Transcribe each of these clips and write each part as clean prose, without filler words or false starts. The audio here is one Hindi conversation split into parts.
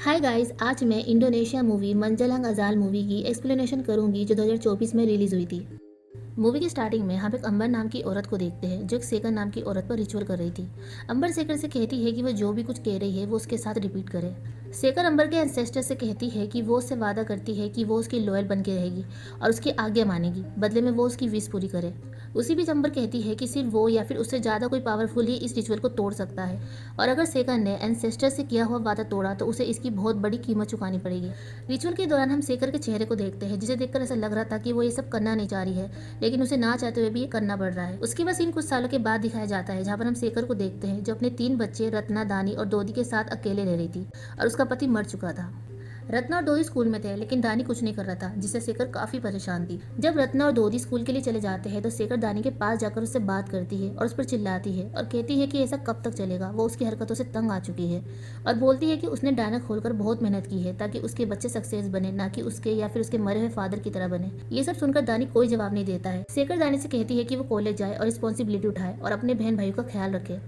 हाय गाइस, आज मैं इंडोनेशिया मूवी मंजलंग अजाल मूवी की एक्सप्लेनेशन करूंगी जो 2024 में रिलीज हुई थी। मूवी की स्टार्टिंग में हम एक अंबर नाम की औरत को देखते हैं जो एक सेकर नाम की औरत पर रिचुअल कर रही थी। अंबर सेकर से कहती है कि वह जो भी कुछ कह रही है वो उसके साथ रिपीट करे। सेकर अंबर के एंसेस्टर से कहती है कि वो उससे वादा करती है कि वो उसकी लॉयल बन के रहेगी और उसकी आज्ञा मानेगी, बदले में वो उसकी विश पूरी करे। उसी बीच अंबर कहती है कि सिर्फ वो या फिर उससे ज़्यादा कोई पावरफुल ही इस रिचुअल को तोड़ सकता है, और अगर सेकर ने एंसेस्टर से किया हुआ वादा तोड़ा तो उसे इसकी बहुत बड़ी कीमत चुकानी पड़ेगी। रिचुअल के दौरान हम सेकर के चेहरे को देखते हैं, जिसे देखकर ऐसा लग रहा था कि वो ये सब करना नहीं चाह रही है, लेकिन उसे ना चाहते हुए भी ये करना पड़ रहा है। उसके बाद सीन कुछ सालों के बाद दिखाया जाता है, जहाँ पर हम सेकर को देखते हैं जो अपने 3 बच्चे रत्ना, दानी और दोदी के साथ अकेले रह रही थी और उसका पति मर चुका था। रत्ना और दोदी स्कूल में थे, लेकिन दानी कुछ नहीं कर रहा था, जिससे सेकर काफी परेशान थी। जब रत्ना और दोदी स्कूल के लिए चले जाते हैं तो सेकर दानी के पास जाकर उससे बात करती है और उस पर चिल्लाती है और कहती है कि ऐसा कब तक चलेगा। वो उसकी हरकतों से तंग आ चुकी है और बोलती है कि उसने डायना खोलकर बहुत मेहनत की है ताकि उसके बच्चे सक्सेस बने, ना कि उसके या फिर उसके मरे हुए फादर की तरह बने। ये सब सुनकर दानी कोई जवाब नहीं देता है। सेकर दानी से कहती है कि वो कॉलेज जाए और रिस्पॉन्सिबिलिटी उठाए और अपने बहन भाइयों का ख्याल रखे,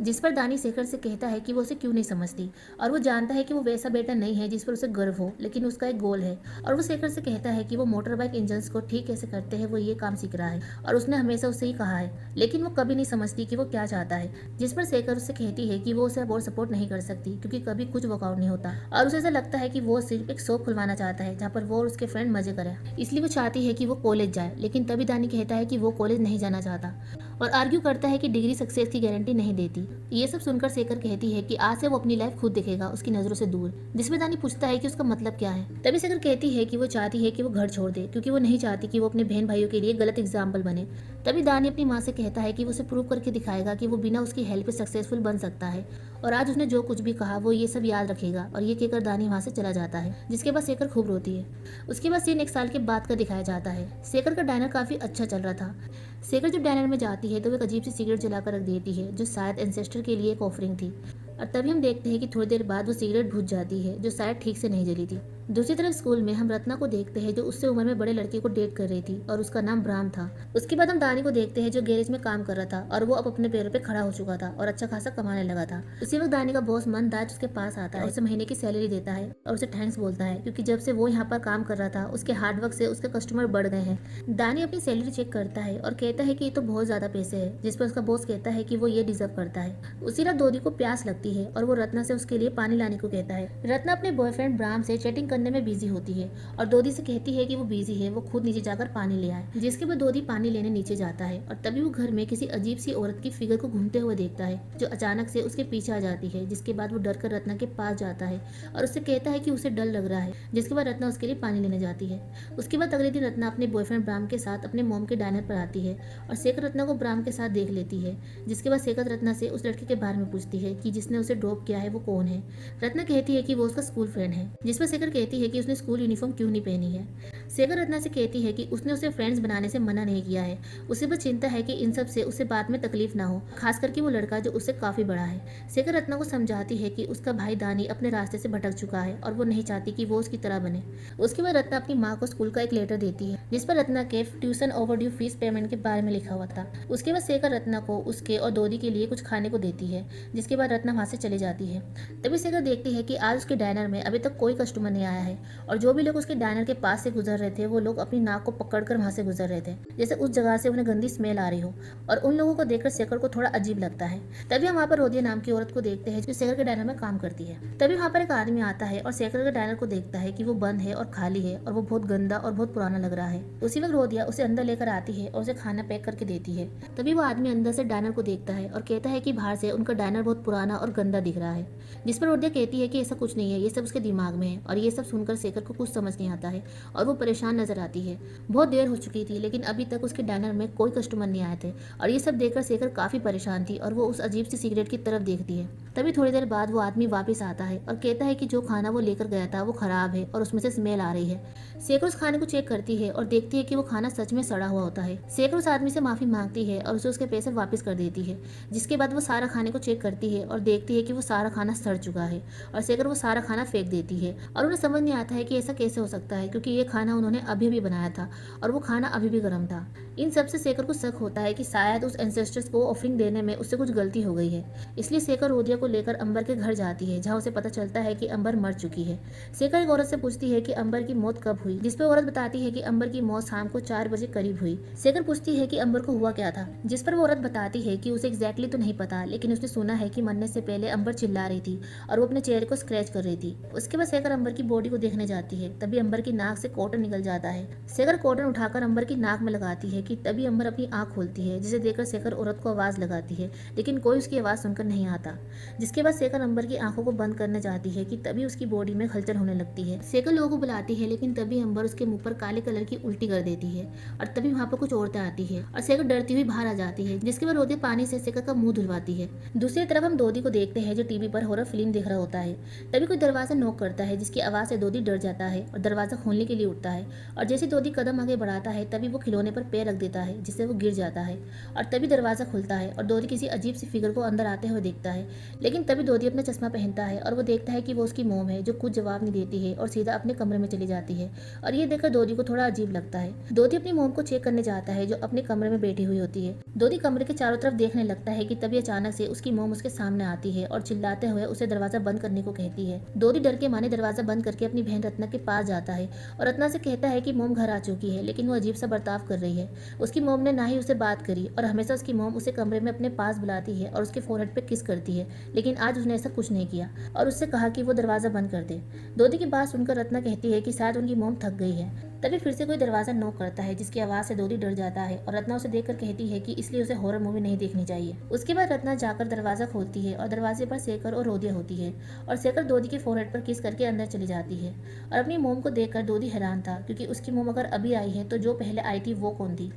जिस पर दानी सेकर से कहता है कि वो उसे क्यों नहीं समझती और वो जानता है कि वो वैसा बेटा नहीं है जिस पर उसे गर्व हो, लेकिन उसका एक गोल है। और वो सेकर से कहता है कि वो मोटर बाइक इंजन्स को ठीक कैसे करते हैं, वो ये काम सीख रहा है और उसने हमेशा उससे ही कहा है, लेकिन वो कभी नहीं समझती कि वो क्या चाहता है। जिस पर सेकर उससे कहती है कि वो उसे और सपोर्ट नहीं कर सकती क्योंकि कभी कुछ वर्कआउट नहीं होता और उसे ऐसा लगता है कि वो सिर्फ एक शॉप खुलवाना चाहता है जहाँ पर वो और उसके फ्रेंड मजे करें, इसलिए वो चाहती है कि वो कॉलेज जाए। लेकिन तभी दानी कहता है कि वो कॉलेज नहीं जाना चाहता और आर्ग्यू करता है कि डिग्री सक्सेस की गारंटी नहीं देती। ये सब सुनकर सेकर कहती है कि आज से वो अपनी लाइफ खुद देखेगा, उसकी नजरों से दूर। जिसमें दानी पूछता है कि उसका मतलब क्या है। तभी सेकर कहती है कि वो चाहती है कि वो घर छोड़ दे क्योंकि वो नहीं चाहती कि वो अपने बहन भाइयों के लिए गलत एग्जाम्पल बने। तभी दानी अपनी माँ से कहता है कि वो उसे प्रूव करके दिखाएगा कि वो बिना उसकी हेल्प पे सक्सेसफुल बन सकता है, और आज उसने जो कुछ भी कहा वो ये सब याद रखेगा। और ये कहकर दानी वहाँ से चला जाता है, जिसके बाद सेकर खूब रोती है। उसके बाद सीन 1 साल के बाद का दिखाया जाता है। सेकर का डाइनर काफी अच्छा चल रहा था। सेकर जब डाइनर में जाती है तो वो एक अजीब सी सिगरेट जलाकर रख देती है जो शायद एंसेस्टर के लिए एक ऑफरिंग थी, और तभी हम देखते हैं कि थोड़ी देर बाद वो सिगरेट बुझ जाती है जो शायद ठीक से नहीं जली थी। दूसरी तरफ स्कूल में हम रत्ना को देखते हैं जो उससे उम्र में बड़े लड़के को डेट कर रही थी और उसका नाम ब्राम था। उसके बाद हम दानी को देखते हैं जो गैरेज में काम कर रहा था और वो अब अपने पैरों पे खड़ा हो चुका था और अच्छा खासा कमाने लगा था। उसी वक्त दानी का बॉस मनदाज उसके पास आता है, उसे महीने की सैलरी देता है और उसे थैंक्स बोलता है क्योंकि जब से वो यहाँ पर काम कर रहा था उसके हार्डवर्क से उसके कस्टमर बढ़ गए हैं। दानी अपनी सैलरी चेक करता है और कहता है कि ये तो बहुत ज्यादा पैसे है, जिस पर उसका बॉस कहता है कि वो ये डिजर्व करता है। उसी रात दोदी को प्यास लगती है और वो रत्ना से उसके लिए पानी लाने को कहता है। रत्ना अपने बॉयफ्रेंड ब्राम से चैटिंग करने में बिजी होती है और दोदी से कहती है कि वो बिजी है, वो खुद नीचे जाकर पानी ले आए। जिसके बाद दोदी पानी लेने नीचे जाता है और तभी वो घर में किसी अजीब सी औरत की फिगर को घूमते हुए देखता है जो अचानक से उसके पीछे आ जाती है। जिसके बाद वो डर कर रत्ना के पास जाता है और उससे कहता है कि उसे डर लग रहा है। जिसके बाद रत्ना उसके लिए पानी लेने जाती है। उसके बाद अगले दिन रत्ना अपने बॉयफ्रेंड ब्राम के साथ अपने मॉम के डाइनर पर आती है और सेकर रत्ना को ब्राम के साथ देख लेती है। जिसके बाद सेकर रत्ना से उस लड़के के बारे में पूछती है कि जिसने उसे ड्रॉप किया है वो कौन है। रत्ना कहती है कि वो उसका स्कूल फ्रेंड है। जिसमें सेकर कहती है कि उसने स्कूल यूनिफॉर्म क्यों नहीं पहनी है। सेकर रत्ना से कहती है कि उसने उसे फ्रेंड्स बनाने से मना नहीं किया है, उसे बस चिंता है कि इन सब से उसे बाद में तकलीफ ना हो, खास करके वो लड़का जो उससे काफी बड़ा है। सेकर रत्ना को समझाती है कि उसका भाई दानी अपने रास्ते से भटक चुका है और वो नहीं चाहती कि वो उसकी तरह बने। उसके बाद रत्ना अपनी माँ को स्कूल का एक लेटर देती है जिस पर रत्ना के ट्यूशन ओवरड्यू फीस पेमेंट के बारे में लिखा हुआ था। उसके बाद सेकर रत्ना को उसके और दोदी के लिए कुछ खाने को देती है, जिसके बाद रत्ना वहाँ से चली जाती है। तभी सेकर देखती है कि आज उसके डाइनर में अभी तक कोई कस्टमर नहीं आया है और जो भी लोग उसके डाइनर के पास से गुजर रहे थे वो लोग अपनी नाक को पकड़कर वहां से गुजर रहे थे, जैसे उस जगह से उन्हें गंदी स्मेल आ रही हो, और उन लोगों को देखकर सेकर को थोड़ा अजीब लगता है। तभी हम वहाँ पर रोदिया नाम की औरत को देखते हैं जो सेकर के डाइनर में काम करती है। तभी वहाँ पर एक आदमी आता है और सेकर के डाइनर को देखता है कि वो बंद है और खाली है और वो बहुत गंदा और बहुत पुराना लग रहा है। उसी वक्त रोदिया उसे अंदर लेकर आती है और उसे खाना पैक करके देती है। तभी वो आदमी अंदर से डाइनर को देखता है और कहता है कि बाहर से उनका डाइनर बहुत पुराना और गंदा दिख रहा है। जिस पर रोदिया कहती है कि ऐसा कुछ नहीं है, ये सब उसके दिमाग में है। और ये सब सुनकर सेकर को कुछ समझ नहीं आता है और वो परेशान नजर आती है। बहुत देर हो चुकी थी लेकिन अभी तक उसके डाइनर में कोई कस्टमर नहीं आए थे और ये सब देखकर सेकर काफी परेशान थी और वो उस अजीब सी सिगरेट की तरफ देखती है। तभी थोड़ी देर बाद वो आदमी वापस आता है और कहता है कि जो खाना वो लेकर गया था वो खराब है और उसमें से स्मेल आ रही है। सेकर उस खाने को चेक करती है और देखती है कि वो खाना सच में सड़ा हुआ होता है। सेकर उस आदमी से माफी मांगती है और उसे उसके पैसे वापस कर देती है। जिसके बाद वो सारा खाने को चेक करती है और देखती देखती है कि वो सारा खाना सड़ चुका है और शेखर वो सारा खाना फेंक देती है और उन्हें समझ नहीं आता है कि ऐसा कैसे हो सकता है, क्योंकि ये खाना उन्होंने अभी भी बनाया था और वो खाना अभी भी गर्म था। इन सब से शेखर को शक होता है कि शायद उस एंसेस्टर्स को ऑफरिंग देने में उससे कुछ गलती हो गई है। इसलिए शेखर रोदिया को लेकर अंबर के घर जाती है, जहाँ उसे पता चलता है कि अंबर मर चुकी है। शेखर एक औरत से पूछती है कि अंबर की मौत कब हुई, जिस पर औरत बताती है कि अंबर की मौत शाम को 4 बजे करीब हुई। शेखर पूछती है कि अंबर को हुआ क्या था, जिस पर वो औरत बताती है कि उसे एग्जैक्टली तो नहीं पता, लेकिन उसने सुना है कि मरने से पहले अंबर चिल्ला रही थी और वो अपने चेहरे को स्क्रैच कर रही थी। उसके बाद शेखर अंबर की बॉडी को देखने जाती है, तभी अंबर की नाक से कॉटन निकल जाता है। शेखर कॉटन उठाकर अंबर की नाक में लगाती है कि तभी अंबर अपनी आंख खोलती है, जिसे देखकर शेखर औरत को आवाज लगाती है, लेकिन कोई उसकी आवाज सुनकर नहीं आता। जिसके बाद शेखर अंबर की आंखों को बंद करने जाती है कि तभी उसकी बॉडी में हलचल होने लगती है। शेखर लोगों को बुलाती है, लेकिन तभी अंबर उसके मुंह पर काले कलर की उल्टी कर देती है और तभी वहाँ पर कुछ औरतें आती है और शेखर डरती हुई बाहर आ जाती है, जिसके बाद रोदी पानी से शेखर का मुंह धुलवाती है। दूसरी तरफ हम दोदी को देखते हैं जो टीवी पर हॉरर फिल्म देख रहा होता है। तभी कोई दरवाजा नॉक करता है, जिसकी आवाज से दोदी डर जाता है और दरवाजा खोलने के लिए उठता है और जैसे दोदी कदम आगे बढ़ाता है तभी वो खिलौने पर पैर रख देता है, जिससे वो गिर जाता है और तभी दरवाजा खुलता है और दोदी किसी अजीब सी फिगर को अंदर आते हुए देखता है। लेकिन तभी दोदी अपना चश्मा पहनता है और वो देखता है कि वो उसकी मोम है, जो कुछ जवाब नहीं देती है और सीधा अपने कमरे में चली जाती है और ये देखकर दोदी को थोड़ा अजीब लगता है। दोदी अपनी मोम को चेक करने जाता है, जो अपने कमरे में बैठी हुई होती है। दोदी कमरे के चारों तरफ देखने लगता है कि तभी अचानक से उसकी मोम उसके सामने आती है और चिल्लाते हुए उसे दरवाजा बंद करने को कहती है। दोदी डर के माने दरवाजा बंद करके अपनी बहन रत्ना के पास जाता है और रत्ना से कहता है कि मोम घर आ चुकी है, लेकिन वो अजीब सा बर्ताव कर रही है। उसकी मोम ने ना ही उसे बात करी और हमेशा उसकी मोम उसे कमरे में अपने पास बुलाती है और उसके फोरहेड पे किस करती है, लेकिन आज उसने ऐसा कुछ नहीं किया और उससे कहा कि वो दरवाजा बंद कर दे। दोदी की बात सुनकर रत्ना कहती है कि शायद उनकी मोम थक गई है। तभी फिर से कोई दरवाजा नॉक करता है, जिसकी आवाज से दोदी डर जाता है और रत्ना उसे देखकर कहती है कि इसलिए उसे हॉरर मूवी नहीं देखनी चाहिए। उसके बाद रत्ना जाकर दरवाजा खोलती है और दरवाजे पर शेखर और रोदिया होती है और शेखर दोदी के फोरहेड पर किस करके अंदर चली जाती है और अपनी मोम को देखकर दोदी हैरान था, क्योंकि उसकी मोम अगर अभी आई है तो जो पहले आई थी वो कौन थी।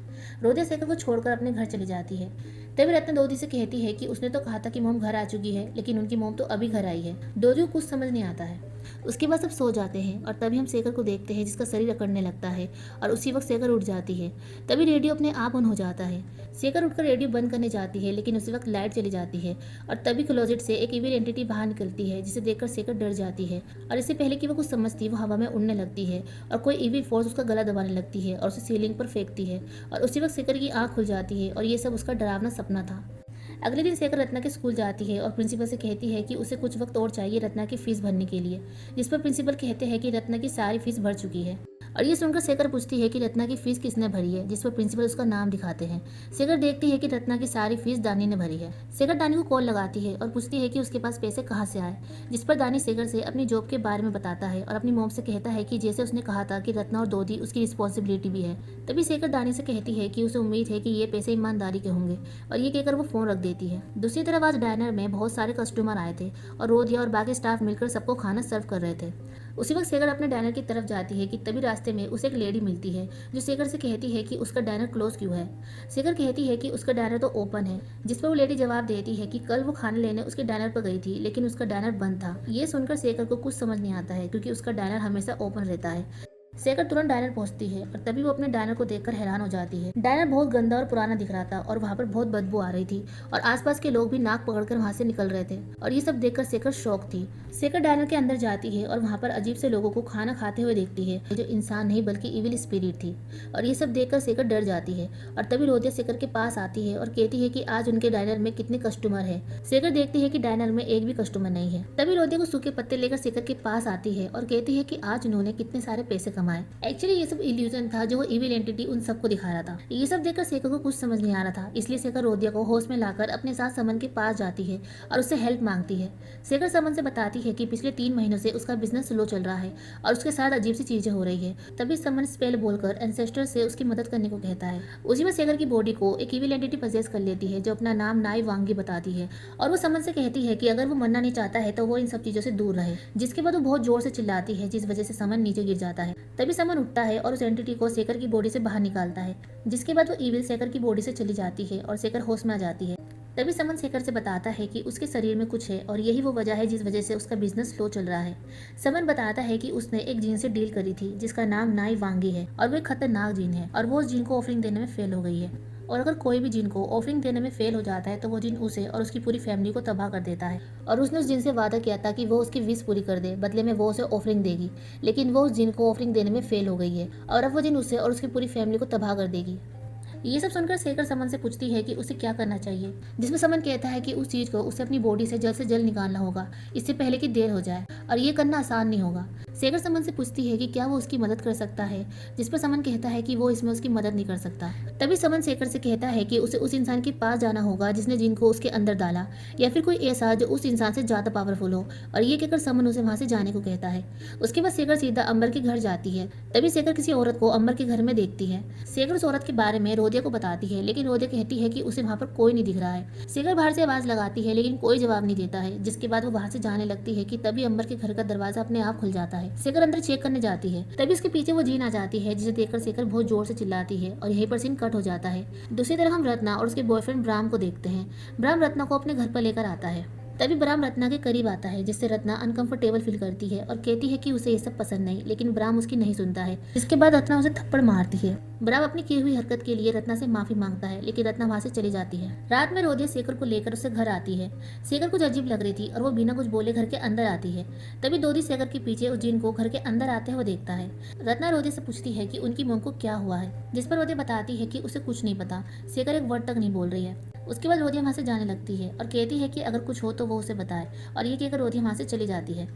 रोदिया शेखर को छोड़कर अपने घर चली जाती है। तभी रत्ना दोदी से कहती है कि उसने तो कहा था कि मोम घर आ चुकी है, लेकिन उनकी मोम तो अभी घर आई है। दोदी को कुछ समझ नहीं आता है। उसके बाद सब सो जाते हैं और तभी हम शेखर को देखते हैं, जिसका शरीर अकड़ने लगता है और उसी वक्त शेखर उठ जाती है। तभी रेडियो अपने आप ऑन हो जाता है। शेखर उठकर रेडियो बंद करने जाती है, लेकिन उसी वक्त लाइट चली जाती है और तभी क्लोजेट से एक इविल एंटिटी बाहर निकलती है, जिसे देखकर शेखर डर जाती है और इससे पहले कि वो कुछ समझती वो हवा में उड़ने लगती है और कोई इविल फोर्स उसका गला दबाने लगती है और उसे सीलिंग पर फेंकती है और उसी वक्त शेखर की आंख खुल जाती है और ये सब उसका डरावना सपना था। अगले दिन शेखर रत्ना के स्कूल जाती है और प्रिंसिपल से कहती है कि उसे कुछ वक्त और चाहिए रत्ना की फीस भरने के लिए, जिस पर प्रिंसिपल कहते हैं कि रत्ना की सारी फीस भर चुकी है। और ये सुनकर शेखर पूछती है कि रत्ना की फीस किसने भरी है, जिस पर प्रिंसिपल उसका नाम दिखाते हैं। शेखर देखती है कि रत्ना की सारी फीस दानी ने भरी है। शेखर दानी को कॉल लगाती है और पूछती है कि उसके पास पैसे कहाँ से आए, जिस पर दानी शेखर से अपनी जॉब के बारे में बताता है और अपनी मॉम से कहता है कि जैसे उसने कहा था कि रत्ना और दोदी उसकी रिस्पॉन्सिबिलिटी भी है। तभी शेखर दानी से कहती है कि उसे उम्मीद है कि ये पैसे ईमानदारी के होंगे और ये कहकर वो फोन रख देती है। दूसरी तरफ आज डाइनर में बहुत सारे कस्टमर आए थे और रोदिया और बाकी स्टाफ मिलकर सबको खाना सर्व कर रहे थे। उसी वक्त शेखर अपने डाइनर की तरफ जाती है कि तभी रास्ते में उसे एक लेडी मिलती है, जो शेखर से कहती है कि उसका डाइनर क्लोज क्यों है। शेखर कहती है कि उसका डाइनर तो ओपन है, जिस पर वो लेडी जवाब देती है कि कल वो खाना लेने उसके डाइनर पर गई थी, लेकिन उसका डाइनर बंद था। ये सुनकर शेखर को कुछ समझ नहीं आता है, क्योंकि उसका डाइनर हमेशा ओपन रहता है। शेखर तुरंत डाइनर पहुंचती है और तभी वो अपने डाइनर को देखकर हैरान हो जाती है। डाइनर बहुत गंदा और पुराना दिख रहा था और वहाँ पर बहुत बदबू आ रही थी और आसपास के लोग भी नाक पकड़कर वहाँ से निकल रहे थे और ये सब देखकर शेखर शॉक थी। शेखर डाइनर के अंदर जाती है और वहाँ पर अजीब से लोगों को खाना खाते हुए देखती है, जो इंसान नहीं बल्कि इविल स्पिरिट थी और ये सब देखकर शेखर डर जाती है। और तभी रोदिया शेखर के पास आती है और कहती है कि आज उनके डाइनर में कितने कस्टमर है। शेखर देखती है कि डाइनर में एक भी कस्टमर नहीं है। तभी रोदिया को सूखे पत्ते लेकर शेखर के पास आती है और कहती है कि आज उन्होंने कितने सारे पैसे कमाए। एक्चुअली ये सब इल्यूजन था, जो वो इविल एंटिटी उन सबको दिखा रहा था। ये सब देखकर शेखर को कुछ समझ नहीं आ रहा था, इसलिए शेखर रोदिया को होश में लाकर अपने साथ समन के पास जाती है और उससे हेल्प मांगती है। शेखर समन से बताती है कि पिछले 3 महीनों से उसका बिजनेस स्लो चल रहा है और उसके साथ अजीब सी चीजें हो रही है। तभी समन स्पेल बोलकर एंसेस्टर से उसकी मदद करने को कहता है। उसी में शेखर की बॉडी को एक इविल एंटिटी पजेस कर लेती है, जो अपना नाम नाई वांगी बताती है और वो समन से कहती है कि अगर वो मरना नहीं चाहता है तो वो इन सब चीजों से दूर रहे। जिसके बाद वो बहुत जोर से चिल्लाती है, जिस वजह से समन नीचे गिर जाता है। तभी समन उठता है और उस एंटिटी को शेखर की बॉडी से बाहर निकालता है, जिसके बाद वो इविल शेखर की बॉडी से चली जाती है और शेखर होश में आ जाती है। तभी समन शेखर से बताता है कि उसके शरीर में कुछ है और यही वो वजह है जिस वजह से उसका बिजनेस स्लो चल रहा है। समन बताता है कि उसने एक जीन से डील करी थी, जिसका नाम नाई वांगी है और वो एक खतरनाक जीन है और वो उस जीन को ऑफरिंग देने में फेल हो गई है और अगर कोई भी जिन को ऑफरिंग देने में फेल हो जाता है तो वो जिन उसे और उसकी पूरी फैमिली को तबाह कर देता है। और उसने उस जिन से वादा किया था कि वो उसकी विश पूरी कर दे, बदले में वो उसे ऑफरिंग देगी, लेकिन वो उस जिन को ऑफरिंग देने में फेल हो गई है और अब वो जिन उसे और उसकी पूरी फैमिली को तबाह कर देगी। ये सब सुनकर शेखर समन से पूछती है कि उसे क्या करना चाहिए, जिसमें समन कहता है कि उस चीज को उसे अपनी बॉडी से जल्द निकालना होगा, इससे पहले कि देर हो जाए, और ये करना आसान नहीं होगा। शेखर समन से पूछती है कि क्या वो उसकी मदद कर सकता है, जिस पर समन कहता है कि वो इसमें उसकी मदद नहीं कर सकता। तभी समन शेखर से कहता है कि उसे उस इंसान के पास जाना होगा जिसने जिन को उसके अंदर डाला, या फिर कोई ऐसा जो उस इंसान से ज्यादा पावरफुल हो, और ये कहकर समन उसे वहां से जाने को कहता है। उसके बाद शेखर सीधा अंबर के घर जाती है। तभी शेखर किसी औरत को अंबर के घर में देखती है। शेखर उस औरत के बारे में रोदिया को बताती है, लेकिन रोदिया कहती है कि उसे वहां पर कोई नहीं दिख रहा है। शेखर बाहर से आवाज लगाती है, लेकिन कोई जवाब नहीं देता है, जिसके बाद वो वहां से जाने लगती है कि तभी अंबर के घर का दरवाजा अपने आप खुल जाता है। शेखर अंदर चेक करने जाती है, तभी उसके पीछे वो जीन आ जाती है, जिसे देखकर शेखर बहुत जोर से चिल्लाती है और यहीं पर सीन कट हो जाता है। दूसरी तरफ हम रत्ना और उसके बॉयफ्रेंड ब्राह्म को देखते हैं। ब्राह्म रत्ना को अपने घर पर लेकर आता है। तभी ब्राह्म रत्ना के करीब आता है, जिससे रत्ना अनकंफर्टेबल फील करती है और कहती है कि उसे ये सब पसंद नहीं, लेकिन ब्राह्म उसकी नहीं सुनता है। इसके बाद रत्ना उसे थप्पड़ मारती है। ब्राह्म अपनी की हुई हरकत के लिए रत्ना से माफी मांगता है, लेकिन रत्ना वहां से चली जाती है। रात में रोदिया शेखर को लेकर उससे घर आती है। शेखर कुछ अजीब लग रही थी और वो बिना कुछ बोले घर के अंदर आती है। तभी दोदी शेखर के पीछे उस जिन को घर के अंदर आते हुए देखता है। रत्ना रोदिया से पूछती है कि उनकी मोम को क्या हुआ है, जिस पर रोदिया बताती है कि उसे कुछ नहीं पता। शेखर एक वर्ड तक नहीं बोल रही है। उसके बाद रोदिया वहां से जाने लगती है और कहती है कि अगर कुछ हो तो वो उसे बताए, और ये कहकर रोदिया वहां से चली जाती है।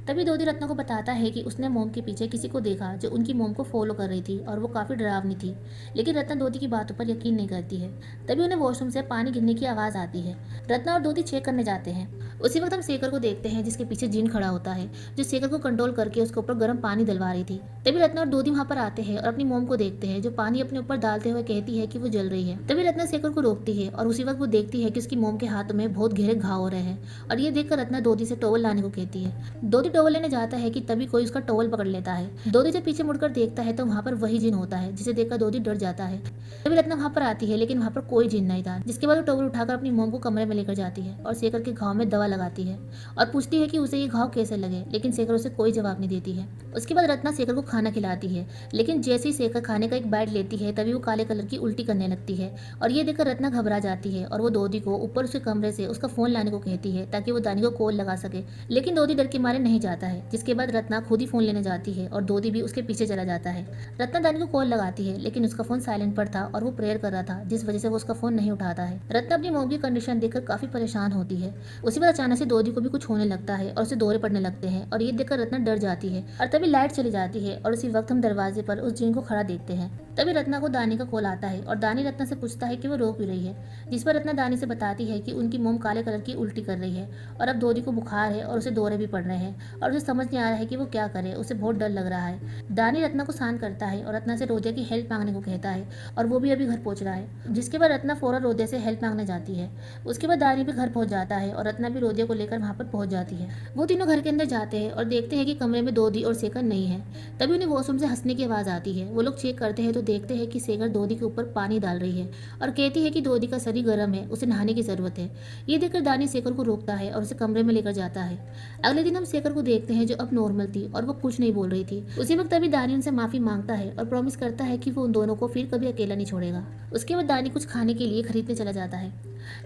तभी दोदी रत्ना को बताता है कि उसने मोम के पीछे किसी को देखा जो उनकी मोम को फॉलो कर रही थी और वो काफी डरावनी थी, लेकिन रत्ना दोदी की बातों पर यकीन नहीं करती है। तभी उन्हें वॉशरूम से पानी गिरने की आवाज आती है। रत्ना और दोदी चेक करने जाते हैं। उसी वक्त हम शेखर को देखते हैं, जिसके पीछे जिन खड़ा होता है, जो शेखर को कंट्रोल करके उसके ऊपर गर्म पानी डलवा रही थी। तभी रत्ना और दोदी वहां पर आते हैं और अपनी मोम को देखते हैं, जो पानी अपने ऊपर डालते हुए कहती है कि वो जल रही है। तभी रत्ना शेखर को रोकती है और उसी वक्त वो देखती है कि उसकी मोम के हाथ में बहुत गहरे घाव हो रहे हैं, और ये देखकर रत्ना दोदी से टॉवल लाने को कहती है। दोदी टॉवल लेने जाता है कि तभी कोई उसका टॉवल पकड़ लेता है। दोदी जब पीछे मुड़कर देखता है तो वहां पर वही जिन होता है, जिसे देखकर दोदी डर जाता है। तभी रत्ना वहां पर आती है, लेकिन वहां पर कोई जिन नहीं था। जिसके बाद वो टॉवल उठाकर अपनी मोम को कमरे में लेकर जाती है और शेखर के घाव में दवा लगाती है और पूछती है कि उसे ये घाव कैसे लगे, लेकिन शेखर उसे कोई जवाब नहीं देती है। उसके बाद रत्ना शेखर को खाना खिलाती है, लेकिन जैसे ही शेखर खाने का एक बाइट लेती है तभी वो काले कलर की उल्टी करने लगती है, और ये देखकर रत्ना घबरा जाती है और वो दोदी को ऊपर उसके कमरे से उसका फोन लाने को कहती है ताकि वो दानी को कॉल लगा सके, लेकिन दोदी डर के मारे नहीं जाता है। जिसके बाद रत्ना खुद ही फोन लेने जाती है और दोदी भी उसके पीछे चला जाता है। रत्ना दानी को कॉल लगाती है, लेकिन उसका फोन साइलेंट पर था और वो प्रेयर कर रहा था, जिस वजह से वो उसका फोन नहीं उठाता है। रत्ना अपनी मॉम की कंडीशन देखकर काफी परेशान होती है। उसी बाद अचानक से दोदी को भी कुछ होने लगता है और उसे दौरे पड़ने लगते हैं, और ये देखकर रत्ना डर जाती है। और तभी लाइट चली जाती है और उसी वक्त हम दरवाजे पर उस जिन को खड़ा देखते हैं। तभी रत्ना को दानी का कॉल आता है और दानी रत्ना से पूछता है कि वो रो क्यों रही है, जिस पर रत्ना दानी से बताती है कि उनकी मोम काले कलर की उल्टी कर रही है और अब दोदी को बुखार है और उसे दौरे भी पड़ रहे हैं और उसे समझ नहीं आ रहा है कि वो क्या करे, उसे बहुत डर लग रहा है। दानी रत्ना को शांत करता है और रत्ना से रोदिया की हेल्प मांगने को कहता है, और वो भी अभी घर पहुंच रहा है। जिसके बाद रत्ना फौरन रोदिया से हेल्प मांगने जाती है। उसके बाद दानी भी घर पहुंच जाता है और रत्ना भी रोदिया को लेकर वहां पर पहुंच जाती है। वो तीनों घर के अंदर जाते हैं और देखते हैं कि कमरे में दोदी और शेखर नहीं है। तभी उन्हें वॉशरूम से हंसने की आवाज आती है। वो लोग चेक करते हैं तो देखते हैं कि शेखर दोदी के ऊपर पानी डाल रही है और कहती है कि दोदी का शरीर गर्म है, उसे नहाने की जरूरत है। ये देखकर दानी शेखर को रोकता है और उसे कमरे में लेकर जाता है। अगले दिन हम शेखर को देखते हैं, जो अब नॉर्मल थी और वो कुछ नहीं बोल रही थी। उसी वक्त अभी दानी उनसे माफी मांगता है और प्रॉमिस करता है कि वो उन दोनों को फिर कभी अकेला नहीं छोड़ेगा। उसके बाद दानी कुछ खाने के लिए खरीदने चला जाता है।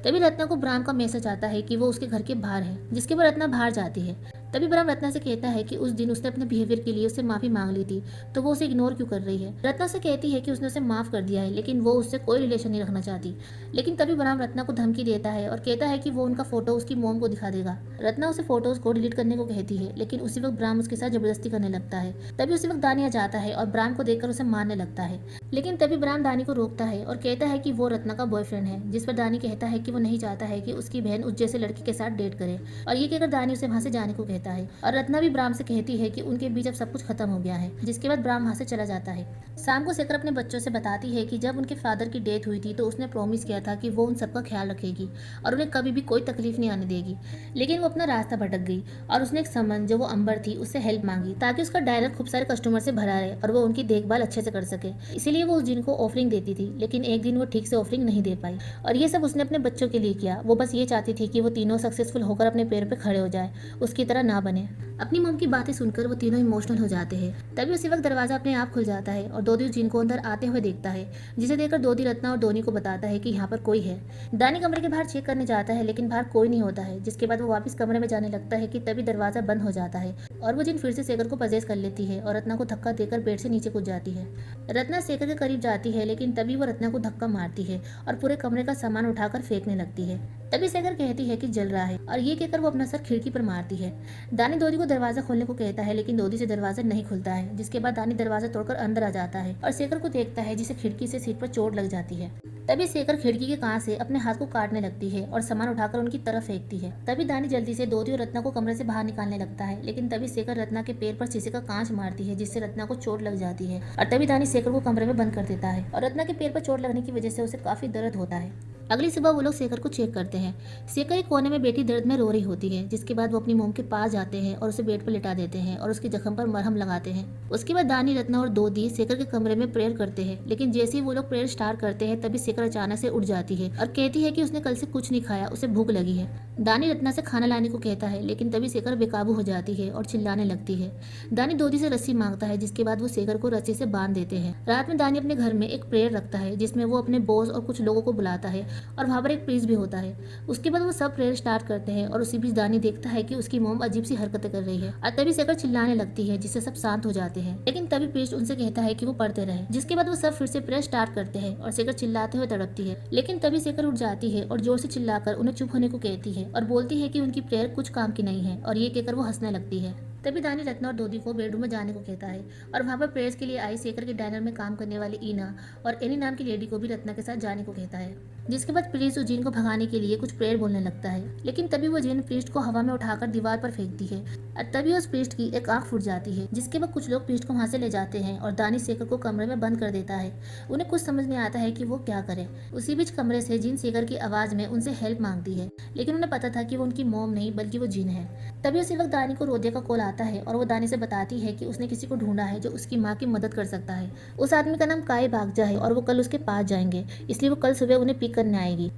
तभी रत्ना को ब्राह्म का मैसेज आता है कि वो उसके घर के बाहर है, जिसके बाद रत्ना बाहर जाती है। तभी ब्राह्म रत्ना से कहता है कि उस दिन उसने अपने बिहेवियर के लिए उससे माफी मांग ली थी, तो वो उसे इग्नोर क्यों कर रही है। रत्ना से कहती है कि उसने उसे माफ कर दिया है, लेकिन वो उससे कोई रिलेशन नहीं रखना चाहती। लेकिन तभी ब्राह्म रत्ना को धमकी देता है और कहता है कि वो उनका फोटो उसकी मोम को दिखा देगा। रत्ना उसे फोटोज को डिलीट करने को कहती है, लेकिन उसी वक्त ब्राह्म उसके साथ जबरदस्ती करने लगता है। तभी उसी वक्त दानी आ जाता है और ब्राह्म को देखकर उसे मारने लगता है, लेकिन तभी ब्राह्म दानी को रोकता है और कहता है कि वो रत्ना का बॉयफ्रेंड है। जिस पर दानी कहता है कि वो नहीं चाहता है कि उसकी बहन उस जैसे लड़के के साथ डेट करे, और ये कहकर दानी उसे वहां से जाने को कहता है। और रत्ना भी ब्राह्म से कहती है कि उनके बीच अब सब कुछ खत्म हो गया है। जिसके बाद ब्राह्म वहां से चला जाता है। शाम को शेखर अपने बच्चों से बताती है कि जब उनके फादर की डेथ हुई थी तो उसने प्रॉमिस किया था कि वो उन सबका ख्याल रखेगी और उन्हें कभी भी कोई तकलीफ नहीं आने देगी, लेकिन वो अपना रास्ता भटक गई और उसने एक समन जो वो अंबर थी उससे हेल्प मांगी ताकि उसका डायलर खूब सारे कस्टमर से भरा रहे और वो उनकी देखभाल अच्छे से कर सके। इसीलिए वो उस जिन को ऑफरिंग देती थी, लेकिन एक दिन वो ठीक से ऑफरिंग नहीं दे पाई, और ये सब उसने अपने बच्चों के लिए किया। वो बस ये चाहती थी कि वो तीनों सक्सेसफुल होकर अपने पैर पे खड़े हो जाए, उसकी तरह ना बने। अपनी मॉम की बातें सुनकर वो तीनों इमोशनल हो जाते हैं। तभी उसी वक्त दरवाजा अपने आप खुल जाता है और दोदी जिन को अंदर आते हुए देखता है, जिसे देखकर दोदी रत्ना और दोनी को बताता है कि यहाँ पर कोई है। दानी कमरे के बाहर चेक करने जाता है लेकिन बाहर कोई नहीं होता है, जिसके बाद वो वापस कमरे में जाने लगता है कि तभी दरवाजा बंद हो जाता है और वो जिन फिर से शेखर को पजेस कर लेती है और रत्ना को धक्का देकर बेड से नीचे कूद जाती है। रत्ना शेखर के करीब जाती है लेकिन तभी वो रत्ना को धक्का मारती है और पूरे कमरे का सामान उठाकर फेंकने लगती है। तभी शेखर कहती है कि जल रहा है और ये कहकर वो अपना सर खिड़की पर मारती है। दानी दोदी को दरवाजा खोलने को कहता है लेकिन दोदी से दरवाजा नहीं खुलता है, जिसके बाद दानी दरवाजा तोड़कर अंदर आ जाता है और शेखर को देखता है, जिसे खिड़की से सिर पर चोट लग जाती है। तभी शेखर खिड़की के कांच से अपने हाथ को काटने लगती है और सामान उठाकर उनकी तरफ फेंकती है। तभी दानी जल्दी से दोदी और रत्ना को कमरे से बाहर निकालने लगता है, लेकिन तभी शेखर रत्ना के पैर पर शीशे का कांच मारती है, जिससे रत्ना को चोट लग जाती है और तभी दानी शेखर को कमरे में बंद कर देता है और रत्ना के पैर पर चोट लगने की वजह से उसे काफी दर्द होता है। अगली सुबह वो लोग शेखर को चेक करते हैं। शेखर एक कोने में बैठी दर्द में रो रही होती है, जिसके बाद वो अपनी मोम के पास जाते हैं और उसे बेड पर लिटा देते हैं और उसके जख्म पर मरहम लगाते हैं। उसके बाद दानी, रत्ना और दोदी शेखर के कमरे में प्रेयर करते हैं, लेकिन जैसे ही वो लोग प्रेयर स्टार्ट करते हैं तभी शेखर अचानक से उठ जाती है और कहती है कि उसने कल से कुछ नहीं खाया, उसे भूख लगी है। दानी रत्ना से खाना लाने को कहता है लेकिन तभी शेखर बेकाबू हो जाती है और चिल्लाने लगती है। दानी दोदी से रस्सी मांगता है, जिसके बाद वो शेखर को रस्सी से बांध देते हैं। रात में दानी अपने घर में एक प्रेयर रखता है, जिसमें वो अपने बॉस और कुछ लोगों को बुलाता है और वहाँ पर एक प्रीस्ट भी होता है। उसके बाद वो सब प्रेयर स्टार्ट करते हैं और उसी बीच दानी देखता है कि उसकी मोम अजीब सी हरकतें कर रही है और तभी शेखर चिल्लाने लगती है, जिससे सब शांत हो जाते हैं। लेकिन तभी प्रीस्ट उनसे कहता है कि वो पढ़ते रहे, जिसके बाद वो सब फिर से प्रेयर स्टार्ट करते हैं और शेखर चिल्लाते हुए तड़पती है। लेकिन तभी शेखर उठ जाती है और जोर से चिल्लाकर उन्हें चुप होने को कहती है और बोलती है कि उनकी प्रेयर कुछ काम की नहीं है और ये कहकर वो हंसने लगती है। तभी दानी रत्ना और दोदी को बेडरूम में जाने को कहता है और वहाँ पर प्रेयर्स के लिए आई शेखर के डाइनर में काम करने वाली ईना और एनी नाम की लेडी को भी रत्ना के साथ जाने को कहता है। जिसके बाद प्रीस्ट उस जिन को भगाने के लिए कुछ प्रेयर बोलने लगता है, लेकिन तभी वो जिन प्रीस्ट को हवा में उठाकर दीवार पर फेंकती है और तभी उस प्रीस्ट की एक आंख फूट जाती है। जिसके बाद कुछ लोग प्रीस्ट को वहाँ से ले जाते हैं और दानी शेखर को कमरे में बंद कर देता है। उन्हें कुछ समझ नहीं आता है कि वो क्या करे। उसी बीच कमरे से जिन शेखर की आवाज में उनसे हेल्प मांगती है, लेकिन उन्हें पता था कि वो उनकी मोम नहीं बल्कि वो जिन है। तभी उसी वक्त दानी को रोदिया का कॉल आता है और वो दानी से बताती है कि उसने किसी को ढूंढा है जो उसकी माँ की मदद कर सकता है। उस आदमी का नाम काई बागजा है और वो कल उसके पास जाएंगे, इसलिए वो कल सुबह उन्हें पिक करने आएगी।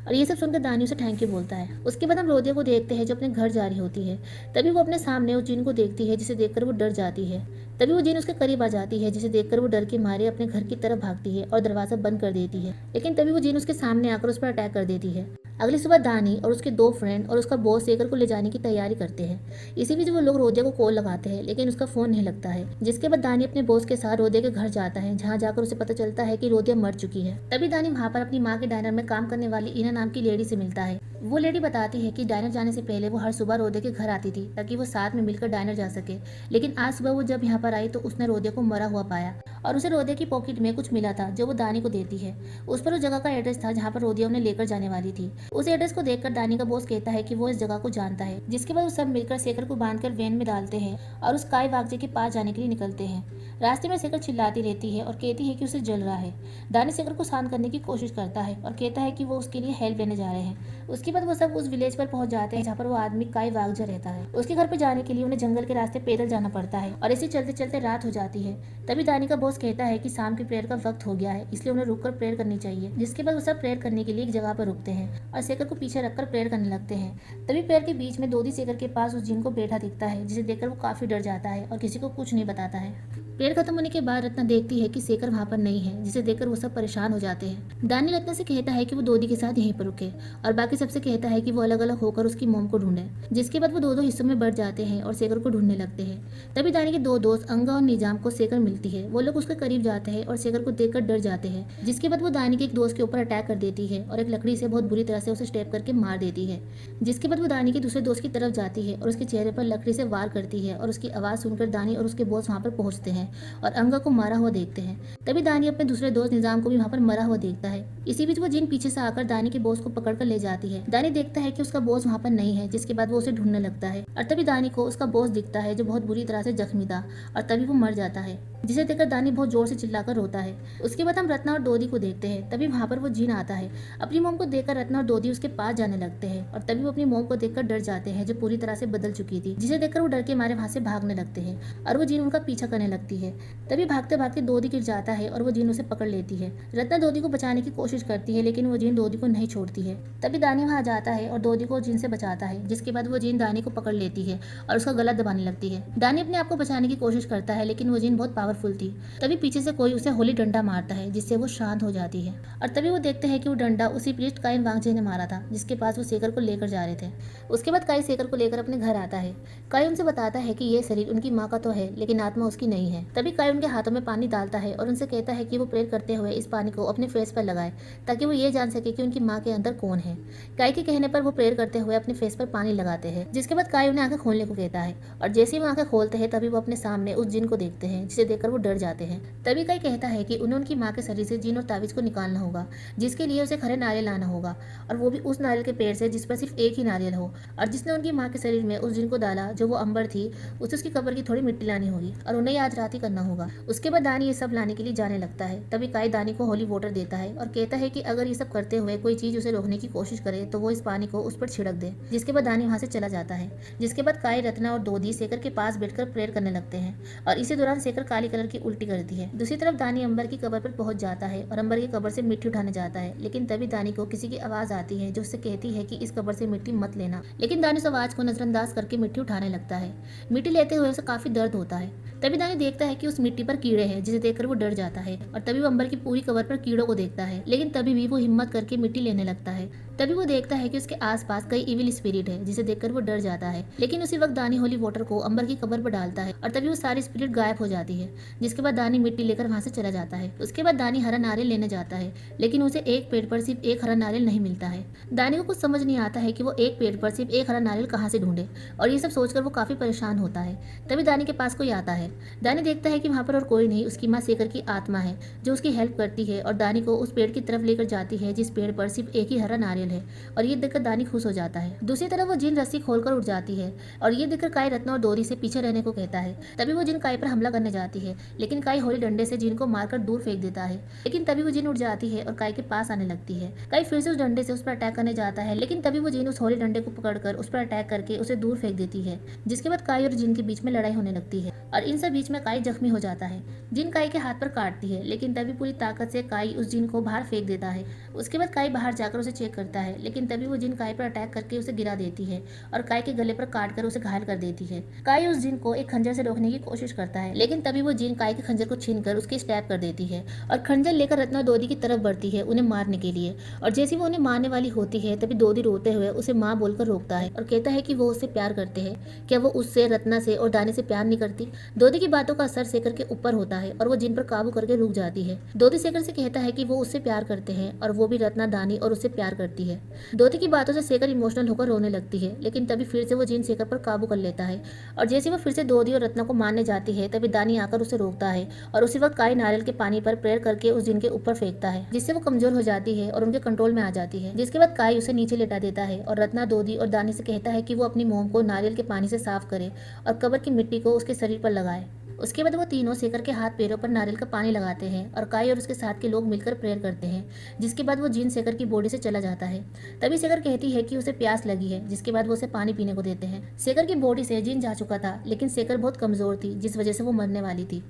और ये सब सुनकर दानी उसे थैंक यू बोलता है। उसके बाद हम रोदिया को देखते हैं जो अपने घर जा रही होती है। तभी वो अपने सामने उस जिन को देखती है, जिसे देखकर वो डर जाती है। तभी वो जिन उसके करीब आ जाती है, जिसे देखकर वो डर के मारे अपने घर की तरफ भागती है और दरवाजा बंद कर देती है। लेकिन तभी वो जिन उसके सामने आकर उस पर अटैक कर देती है। अगली सुबह दानी और उसके दो फ्रेंड और उसका बॉस शेखर को ले जाने की तैयारी करते हैं। इसी बीच वो लोग रोदिया को कॉल लगाते हैं, लेकिन उसका फोन नहीं लगता है। जिसके बाद दानी अपने बॉस के साथ रोदिया के घर जाता है, जहाँ जाकर उसे पता चलता है कि रोदिया मर चुकी है। तभी दानी वहाँ पर अपनी माँ के डाइनर में काम करने वाली ईना नाम की लेडी से मिलता है। वो लेडी बताती है कि डाइनर जाने से पहले वो हर सुबह रोदिया के घर आती थी ताकि वो साथ में मिलकर डाइनर जा सके। लेकिन आज सुबह वो जब यहाँ पर आई तो उसने रोदिया को मरा हुआ पाया और उसे रोदिया की पॉकेट में कुछ मिला था जो वो दानी को देती है। उस पर उस जगह का एड्रेस था जहाँ पर रोदिया उन्हें लेकर जाने वाली थी। उस एड्रेस को देखकर दानी का बॉस कहता है कि वो इस जगह को जानता है। जिसके बाद वो सब मिलकर शेखर को बांधकर वैन में डालते हैं और उस काई वागजे के पास जाने के लिए निकलते हैं। रास्ते में शेखर चिल्लाती रहती है और कहती है कि उसे जल रहा है। दानी शेखर को शांत करने की कोशिश करता है और कहता है कि वो उसके लिए हेल्प लेने जा रहे हैं। उसके बाद वो सब उस विलेज पर पहुंच जाते हैं जहाँ पर वो आदमी काई वागजा रहता है। उसके घर पर जाने के लिए उन्हें जंगल के रास्ते पैदल जाना पड़ता है और इसे चलते चलते रात हो जाती है। तभी दानी का बॉस कहता है कि शाम की प्रेयर का वक्त हो गया है, इसलिए उन्हें रुककर प्रेयर करनी चाहिए। जिसके बाद वो सब प्रेयर करने के लिए एक जगह पर रुकते हैं और शेखर को पीछे रखकर प्रेयर करने लगते हैं। तभी प्रेयर के बीच में दोदी शेखर के पास उस जिन को बैठा दिखता है, जिसे देखकर वो काफी डर जाता है और किसी को कुछ नहीं बताता है। प्रेयर खत्म होने के बाद रत्ना देखती है कि शेखर वहाँ पर नहीं है, जिसे देखकर वो सब परेशान हो जाते हैं। दानी रत्ना से कहता है कि वो दोदी के साथ यहीं पर रुके और बाकी सबसे कहता है कि वो अलग अलग होकर उसकी मोम को ढूंढे। जिसके बाद वो दो हिस्सों में बढ़ जाते हैं और शेखर को ढूंढने लगते हैं। तभी दानी के दो दोस्त अंगा और निजाम को शेखर मिलती है। वो लोग उसके करीब जाते हैं और शेखर को देखकर डर जाते हैं। जिसके बाद वो दानी के एक दोस्त के ऊपर अटैक कर देती है और एक लकड़ी से बहुत बुरी तरह से उसे स्टेप करके मार देती है। जिसके बाद वो दानी के दूसरे दोस्त की तरफ जाती है और उसके चेहरे पर लकड़ी से वार करती है और उसकी आवाज सुनकर दानी और उसके बॉस वहाँ पर पहुंचते हैं और अंगा को मारा हुआ देखते हैं। तभी दानी अपने दूसरे दोस्त निजाम को भी वहाँ पर मरा हुआ देखता है। इसी बीच वो जिन पीछे से आकर दानी के बॉस को पकड़कर ले जाती है। दानी देखता है कि उसका बॉस वहाँ पर नहीं है, जिसके बाद वो उसे ढूंढने लगता है और तभी दानी को उसका बॉस दिखता है जो बहुत बुरी तरह से जख्मी था और तभी वो मर जाता है, जिसे देखकर दानी बहुत जोर से चिल्लाकर रोता है। उसके बाद हम रत्ना और दोदी को देखते हैं। तभी वहाँ पर वो जिन आता है। अपनी मोम को देखकर रत्ना और दोदी उसके पास जाने लगते हैं और तभी वो अपनी मोम को देखकर डर जाते हैं जो पूरी तरह से बदल चुकी थी, जिसे देखकर वो डर के मारे वहाँ से भागने लगते हैं और वो जिन उनका पीछा करने लगती है। होती है। तभी भागते भागते दोदी गिर जाता है और वो जिन उसे पकड़ लेती है। रत्ना दोदी को बचाने की कोशिश करती है लेकिन वो जिन दोदी को नहीं छोड़ती है। तभी दानी वहाँ जाता है और दोदी को जिन से बचाता है, जिसके बाद वो जिन दानी को पकड़ लेती है और उसका गला दबाने लगती है। दानी अपने आप को बचाने की कोशिश करता है लेकिन वो जिन बहुत पावरफुल थी। तभी पीछे से कोई उसे होली डंडा मारता है जिससे वो शांत हो जाती है और तभी वो देखते हैं कि वो डंडा उसी प्रीस्ट काइन वांगजे ने मारा था जिसके पास वो सेकर को लेकर जा रहे थे। उसके बाद काई सेकर को लेकर अपने घर आता है। काई उनसे बताता है कि ये शरीर उनकी माँ का तो है लेकिन आत्मा उसकी नहीं है। तभी काई उनके हाथों में पानी डालता है और उनसे कहता है कि वो प्रेयर करते हुए इस पानी को अपने फेस पर लगाए ताकि वो ये जान सके कि उनकी माँ के अंदर कौन है। काई के कहने पर वो प्रेयर करते हुए अपने फेस पर पानी लगाते हैं, जिसके बाद काई उन्हें आंखें खोलने को कहता है और जैसे ही वो आंखें खोलते हैं तभी वो अपने सामने उस जिन को देखते हैं जिसे देखकर वो डर जाते हैं। तभी काई कहता है कि उन्हें उनकी माँ के शरीर से जिन और ताबीज को निकालना होगा, जिसके लिए उसे खरे नारियल लाना होगा और वो भी उस नारियल के पेड़ से जिस पर सिर्फ एक ही नारियल हो। और जिसने उनकी माँ के शरीर में उस जिन को डाला जो वो अंबर थी, उसे उसकी कब्र की थोड़ी मिट्टी लानी होगी और उन्हें आज रात ही करना होगा। उसके बाद दानी ये सब लाने के लिए जाने लगता है। तभी काई दानी को होली वाटर देता है और कहता है कि अगर ये सब करते हुए कोई चीज उसे रोकने की कोशिश करे तो वो इस पानी को उस पर छिड़क दे, जिसके बाद दानी वहाँ से चला जाता है। जिसके बाद काई, रत्ना और दोदी शेखर के पास बैठकर प्रेयर करने लगते हैं और इसी दौरान शेखर काली कलर की उल्टी करती है। दूसरी तरफ दानी अंबर की कब्र पर पहुंच जाता है और अंबर की कब्र से मिट्टी उठाने जाता है, लेकिन तभी दानी को किसी की आवाज आती है जो उससे कहती है कि इस कब्र से मिट्टी मत लेना। लेकिन दानी उस आवाज को नजरअंदाज करके मिट्टी उठाने लगता है। मिट्टी लेते हुए उसे काफी दर्द होता है। तभी दानी देखता है कि उस मिट्टी पर कीड़े हैं, जिसे देखकर वो डर जाता है और तभी वो अंबर की पूरी कब्र पर कीड़ों को देखता है, लेकिन तभी भी वो हिम्मत करके मिट्टी लेने लगता है। तभी वो देखता है कि उसके आसपास कई इविल स्पिरिट है, जिसे देखकर वो डर जाता है। लेकिन उसी वक्त दानी होली वाटर को अंबर की कब्र पर डालता है और तभी वो सारी स्पिरिट गायब हो जाती है। जिसके बाद दानी मिट्टी लेकर वहां से चला जाता है। उसके बाद दानी हरा नारियल लेने जाता है, लेकिन उसे एक पेड़ पर सिर्फ एक हरा नारियल नहीं मिलता है। दानी को कुछ समझ नहीं आता है कि वो एक पेड़ पर सिर्फ एक हरा नारियल कहाँ से ढूंढे और ये सब सोचकर वो काफी परेशान होता है। तभी दानी के पास कोई आता है। दानी देखता है कि वहाँ पर और कोई नहीं, उसकी माँ शेखर की आत्मा है जो उसकी हेल्प करती है और दानी को उस पेड़ की तरफ लेकर जाती है जिस पेड़ पर सिर्फ एक ही हरा नारियल है और ये देखकर दानी खुश हो जाता है। दूसरी तरफ वो जिन रस्सी खोलकर उठ जाती है और ये देखकर काई, रत्ना और दोरी से पीछे रहने को कहता है। तभी वो जिन काई पर हमला करने जाती है, लेकिन काई होली डंडे से जिन को मारकर दूर फेंक देता है। लेकिन तभी वो जिन उठ जाती है और काई के पास आने लगती है। काई फिर से उस डंडे से उस पर अटैक करने जाता है, लेकिन तभी वो जिन उस होली डंडे को पकड़कर उस पर अटैक करके उसे दूर फेंक देती है। जिसके बाद काई और जिन के बीच में लड़ाई होने लगती है और इन सब बीच में काई जख्मी हो जाता है। जिन काई के हाथ पर काटती है, लेकिन तभी पूरी ताकत से काई उस जिन को बाहर फेंक देता है। उसके बाद काई बाहर जाकर उसे चेक करता है, लेकिन तभी वो जिन काई पर अटैक करके उसे गिरा देती है और काई के गले पर काट कर उसे घायल कर देती है। काई उस जिन को एक खंजर से रोकने की कोशिश करता है, लेकिन तभी वो जिन काई के खंजर को छीनकर उसके स्टैब कर देती है और खंजर लेकर रत्ना दोदी की तरफ बढ़ती है उन्हें मारने के लिए। और जैसे वो उन्हें मारने वाली होती है तभी दोदी रोते हुए उसे माँ बोलकर रोकता है और कहता है कि वो उससे प्यार करते हैं। क्या वो उससे, रत्ना से और दानी से प्यार नहीं करती? दोदी की बातों का असर शेखर के ऊपर होता है और वो जिन पर काबू करके रुक जाती है। दोदी शेखर से कहता है कि वो उससे प्यार करते हैं और वो भी रत्ना, दानी और उससे प्यार करती है। दोदी की बातों से शेखर इमोशनल होकर रोने लगती है, लेकिन तभी फिर से वो जिन शेखर पर काबू कर लेता है और जैसे वो फिर से दोदी और रत्ना को मारने जाती है तभी दानी आकर उसे रोकता है और उसी वक्त काई नारियल के पानी पर प्रेयर करके उस जिन के ऊपर फेंकता है, जिससे वो कमजोर हो जाती है और उनके कंट्रोल में आ जाती है। जिसके बाद काई उसे नीचे लेटा देता है और रत्ना, दोदी और दानी से कहता है कि वो अपनी मोम को नारियल के पानी से साफ करे और कब्र की मिट्टी को उसके शरीर पर लगाए। उसके बाद वो तीनों शेखर के हाथ पैरों पर नारियल का पानी लगाते हैं और काई और उसके साथ के लोग मिलकर प्रेयर करते हैं। जिसके बाद वो जिन शेखर की बॉडी से चला जाता है। तभी शेखर कहती है कि उसे प्यास लगी है, जिसके बाद वो उसे पानी पीने को देते हैं। शेखर की बॉडी से जिन जा चुका था, लेकिन शेखर बहुत कमजोर थी जिस वजह से वो मरने वाली थी।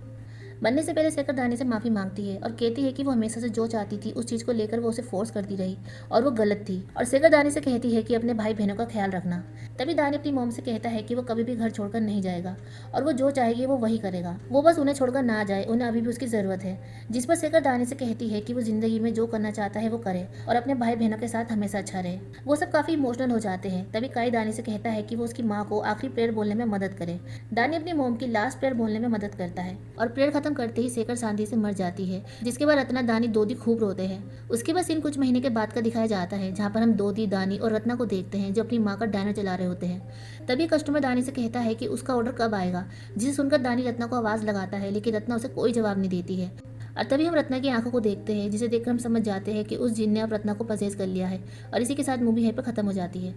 मरने से पहले शेखर दानी से माफ़ी मांगती है और कहती है कि वो हमेशा से जो चाहती थी उस चीज़ को लेकर वो उसे फोर्स करती रही और वो गलत थी। और शेखर दानी से कहती है कि अपने भाई बहनों का ख्याल रखना। तभी दानी अपनी मोम से कहता है कि वो कभी भी घर छोड़कर नहीं जाएगा और वो जो चाहेगी वो वही करेगा। वो बस उन्हें छोड़कर ना जाए, उन्हें अभी भी उसकी ज़रूरत है। जिस पर शेखर दानी से कहती है कि वो ज़िंदगी में जो करना चाहता है वो करे और अपने भाई बहनों के साथ हमेशा अच्छा रहे। वो सब काफ़ी इमोशनल हो जाते हैं। तभी काई दानी से कहता है कि वो उसकी माँ को आखिरी प्रेयर बोलने में मदद करे। दानी अपनी मोम की लास्ट प्रेयर बोलने में मदद करता है और प्रेयर खत्म करते ही शेखर शांति से मर जाती है। जिसके बाद रत्ना, दानी, दोदी खूब रोते हैं। उसके बाद सीन कुछ महीने के बाद का दिखाया जाता है, जहाँ पर हम दोदी, दानी और रत्ना को देखते हैं जो अपनी माँ का डायनर चला रहे होते हैं। तभी कस्टमर दानी से कहता है कि उसका ऑर्डर कब आएगा, जिसे सुनकर दानी रत्ना को आवाज़ लगाता है, लेकिन रत्ना उसे कोई जवाब नहीं देती है। और तभी हम रत्ना की आंखों को देखते हैं, जिसे देखकर हम समझ जाते हैं कि उस जिन ने अब रत्ना को पजेस कर लिया है। और इसी के साथ मूवी यहीं पर खत्म हो जाती है।